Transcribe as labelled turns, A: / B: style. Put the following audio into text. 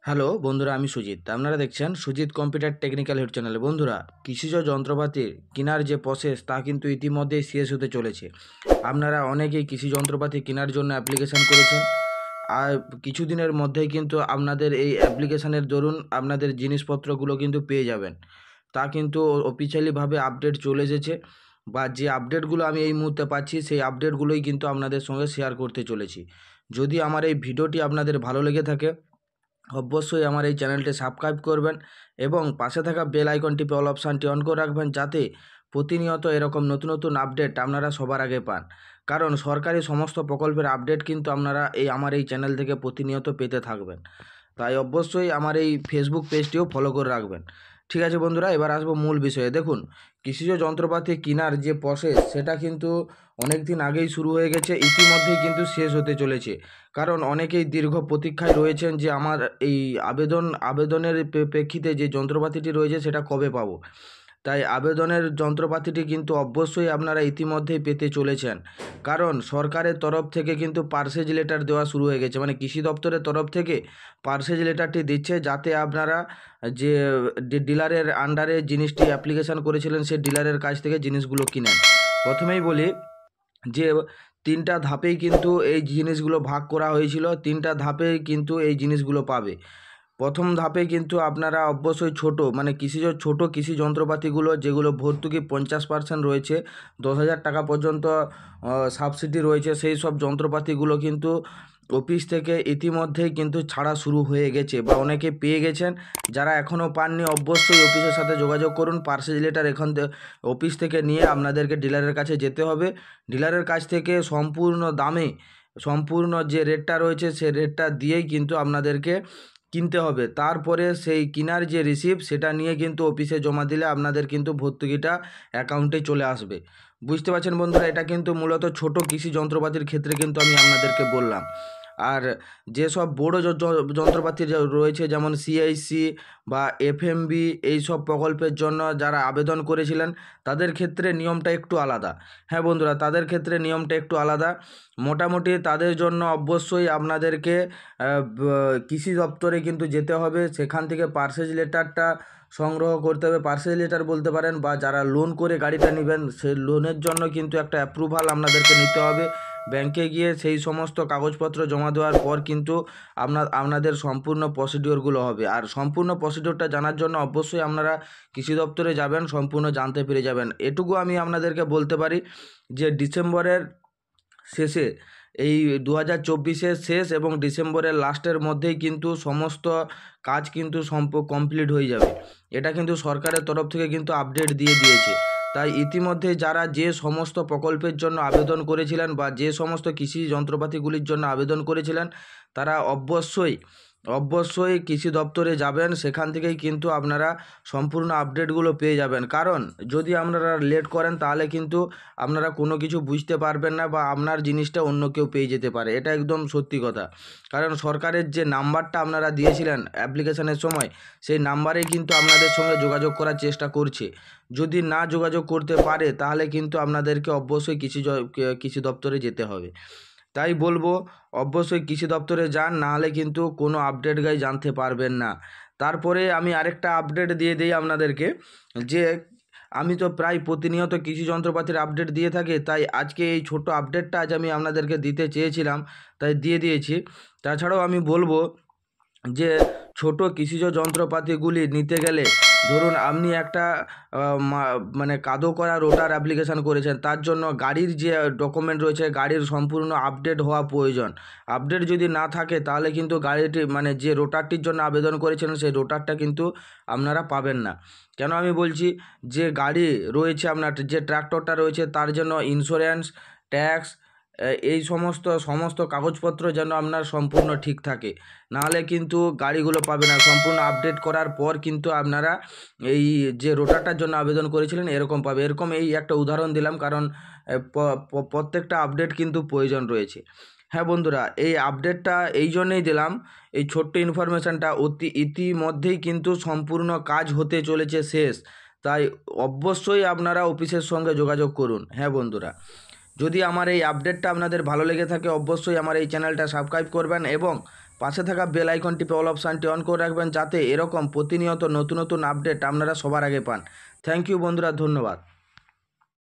A: Hello বন্ধুরা, আমি সুজিত। আপনারা দেখছেন সুজিত কম্পিউটার টেকনিক্যাল হেড চ্যানেলে। বন্ধুরা, কৃষিজ যন্ত্রপাতির কেনার যে প্রসেস তা কিন্তু ইতিমধ্যেই শেষ হতে চলেছে। আপনারা অনেকেই কৃষি যন্ত্রপাতি কেনার জন্য অ্যাপ্লিকেশান করেছেন, আর কিছুদিনের মধ্যেই কিন্তু আপনাদের এই অ্যাপ্লিকেশানের দরুন আপনাদের জিনিসপত্রগুলো কিন্তু পেয়ে যাবেন। তা কিন্তু অফিসিয়ালিভাবে আপডেট চলে এসেছে, বা যে আপডেটগুলো আমি এই মুহূর্তে পাচ্ছি সেই আপডেটগুলোই কিন্তু আপনাদের সঙ্গে শেয়ার করতে চলেছি। যদি আমার এই ভিডিওটি আপনাদের ভালো লেগে থাকে, অবশ্যই আমার এই চ্যানেলটি সাবস্ক্রাইব করবেন এবং পাশে থাকা বেল আইকন টিপে অল অপশানটি অন করে রাখবেন, যাতে প্রতিনিয়ত এরকম নতুন নতুন আপডেট আপনারা সবার আগে পান। কারণ সরকারি সমস্ত প্রকল্পের আপডেট কিন্তু আপনারা আমার এই চ্যানেল থেকে প্রতিনিয়ত পেতে থাকবেন। তাই অবশ্যই আমার এই ফেসবুক পেজটিও ফলো করে রাখবেন। ঠিক আছে বন্ধুরা, এবার আসবো মূল বিষয়ে। দেখুন, কৃষিজ যন্ত্রপাতি কেনার যে প্রসেস সেটা কিন্তু অনেক দিন আগেই শুরু হয়ে গেছে, ইতিমধ্যেই কিন্তু শেষ হতে চলেছে। কারণ অনেকেই দীর্ঘ প্রতীক্ষায় রয়েছেন যে আমার এই আবেদনের প্রেক্ষিতে যে যন্ত্রপাতিটি রয়েছে সেটা কবে পাবো। তাই আবেদনের যন্ত্রপাতিটি কিন্তু অবশ্যই আপনারা ইতিমধ্যেই পেতে চলেছেন। কারণ সরকারের তরফ থেকে কিন্তু পার্সেজ লেটার দেওয়া শুরু হয়ে গেছে, মানে কৃষি দপ্তরের তরফ থেকে পার্সেজ লেটারটি দিচ্ছে, যাতে আপনারা যে ডিলারের আন্ডারে জিনিসটি অ্যাপ্লিকেশান করেছিলেন সেই ডিলারের কাছ থেকে জিনিসগুলো কিনেন। প্রথমেই বলি যে ৩টা ধাপেই কিন্তু এই জিনিসগুলো ভাগ করা হয়েছিল, ৩টা ধাপেই কিন্তু এই জিনিসগুলো পাবে। প্রথম ধাপে কিন্তু আপনারা অবশ্যই মানে ছোট কৃষি যন্ত্রপাতিগুলো, যেগুলো ভর্তুকি 50% রয়েছে, 10,000 টাকা পর্যন্ত সাবসিডি রয়েছে, সেই সব যন্ত্রপাতিগুলো কিন্তু অফিস থেকে ইতিমধ্যেই কিন্তু ছাড়া শুরু হয়ে গেছে, বা অনেকে পেয়ে গেছেন। যারা এখনও পাননি অবশ্যই অফিসের সাথে যোগাযোগ করুন। পার্সেজ লেটার অফিস থেকে নিয়ে আপনাদেরকে ডিলারের কাছে যেতে হবে। ডিলারের কাছ থেকে সম্পূর্ণ দামে, সম্পূর্ণ যে রেটটা রয়েছে সেই রেটটা দিয়েই কিন্তু আপনাদেরকে কিনতে হবে। তারপরে সেই কেনার যে রিসিপ্ট সেটা নিয়ে কিন্তু অফিসে জমা দিলে আপনাদের কিন্তু ভর্তুকিটা অ্যাকাউন্টে চলে আসবে। বুঝতে পারছেন বন্ধুরা, এটা কিন্তু মূলত ছোট কৃষি যন্ত্রপাতির ক্ষেত্রে কিন্তু আমি আপনাদেরকে বললাম। আর যেসব বড় যন্ত্রপাতি রয়েছে, যেমন সিআইসি বা এফএমবি, এইসব প্রকল্পের জন্য যারা আবেদন করেছিলেন তাদের ক্ষেত্রে নিয়মটা একটু আলাদা। হ্যাঁ বন্ধুরা, তাদের ক্ষেত্রে নিয়মটা একটু আলাদা। মোটামুটি তাদের জন্য অবশ্যই আপনাদেরকে কৃষি দপ্তরে কিন্তু যেতে হবে, সেখান থেকে পার্সেজ লেটারটা সংগ্রহ করতে হবে। পার্সেজ লেটার বলতে পারেন, বা যারা লোন করে গাড়িটা নেবেন সেই লোনের জন্য কিন্তু একটা অ্যাপ্রুভাল আপনাদেরকে নিতে হবে। ব্যাংকে গিয়ে সেই সমস্ত কাগজপত্র জমা দেওয়ার পর কিন্তু আপনাদের সম্পূর্ণ প্রসিডিওরগুলো হবে। আর সম্পূর্ণ প্রসিডিওরটা জানার জন্য অবশ্যই আপনারা কৃষি দপ্তরে যাবেন, সম্পূর্ণ জানতে পেরে যাবেন। এটুকু আমি আপনাদেরকে বলতে পারি যে ডিসেম্বরের শেষে, এই 2024-এর শেষ এবং ডিসেম্বরের লাস্টের মধ্যেই কিন্তু সমস্ত কাজ কিন্তু কমপ্লিট হয়ে যাবে। এটা কিন্তু সরকারের তরফ থেকে কিন্তু আপডেট দিয়ে দিয়েছে। তাই ইতিমধ্যে যারা যে সমস্ত প্রকল্পের জন্য আবেদন করেছিলেন, বা যে সমস্ত কৃষি যন্ত্রপাতিগুলির জন্য আবেদন করেছিলেন, তারা অবশ্যই কৃষি দপ্তরে যাবেন। সেখান থেকেই কিন্তু আপনারা সম্পূর্ণ আপডেটগুলো পেয়ে যাবেন। কারণ যদি আপনারা লেট করেন তাহলে কিন্তু আপনারা কোনো কিছু বুঝতে পারবেন না, বা আপনার জিনিসটা অন্য কেউ পেয়ে যেতে পারে। এটা একদম সত্যি কথা। কারণ সরকারের যে নাম্বারটা আপনারা দিয়েছিলেন অ্যাপ্লিকেশানের সময়, সেই নাম্বারেই কিন্তু আপনাদের সঙ্গে যোগাযোগ করার চেষ্টা করছে। যদি না যোগাযোগ করতে পারে তাহলে কিন্তু আপনাদেরকে অবশ্যই কৃষি দপ্তরে যেতে হবে। তাই বলবো, অবশ্যই কৃষি দপ্তরে যান, নাহলে কিন্তু কোনো আপডেট জানতে পারবেন না। তারপরে আমি আরেকটা আপডেট দিয়ে দিই আপনাদেরকে, যে আমি তো প্রায় প্রতিনিয়ত কৃষি যন্ত্রপাতির আপডেট দিয়ে থাকি, তাই আজকে এই ছোট আপডেটটা আজ আমি আপনাদেরকে দিতে চেয়েছিলাম, তাই দিয়ে দিয়েছি। তাছাড়াও আমি বলবো যে ছোট কৃষিজ যন্ত্রপাতিগুলি নিতে গেলে, ধরুন আপনি একটা মানে কাদো করা রোটার অ্যাপ্লিকেশান করেছেন, তার জন্য গাড়ির যে ডকুমেন্ট রয়েছে, গাড়ির সম্পূর্ণ আপডেট হওয়া প্রয়োজন। আপডেট যদি না থাকে তাহলে কিন্তু গাড়িটি, মানে যে রোটারটির জন্য আবেদন করেছিলেন সেই রোটারটা কিন্তু আপনারা পাবেন না। কেন আমি বলছি, যে গাড়ি রয়েছে আপনার, যে ট্র্যাক্টরটা রয়েছে, তার জন্য ইন্স্যুরেন্স, ট্যাক্স, এই সমস্ত কাগজপত্র যেন আপনার সম্পূর্ণ ঠিক থাকে, নাহলে কিন্তু গাড়িগুলো পাবে না। সম্পূর্ণ আপডেট করার পর কিন্তু আপনারা এই যে রোটারটার জন্য আবেদন করেছিলেন এরকম পাবে। এরকম এই একটা উদাহরণ দিলাম, কারণ প্রত্যেকটা আপডেট কিন্তু প্রয়োজন রয়েছে। হ্যাঁ বন্ধুরা, এই আপডেটটা এই জন্যেই দিলাম, এই ছোট্ট ইনফরমেশানটা। ইতিমধ্যেই কিন্তু সম্পূর্ণ কাজ হতে চলেছে শেষ। তাই অবশ্যই আপনারা অফিসের সঙ্গে যোগাযোগ করুন। হ্যাঁ বন্ধুরা, যদি আমার এই আপডেটটা আপনাদের ভালো লেগে থাকে অবশ্যই আমার এই চ্যানেলটা সাবস্ক্রাইব করবেন, এবং পাশে থাকা বেল আইকন টিপে অল অপশানটি অন করে রাখবেন, যাতে এরকম প্রতিনিয়ত নতুন নতুন আপডেট আপনারা সবার আগে পান। থ্যাংক ইউ বন্ধুরা, ধন্যবাদ।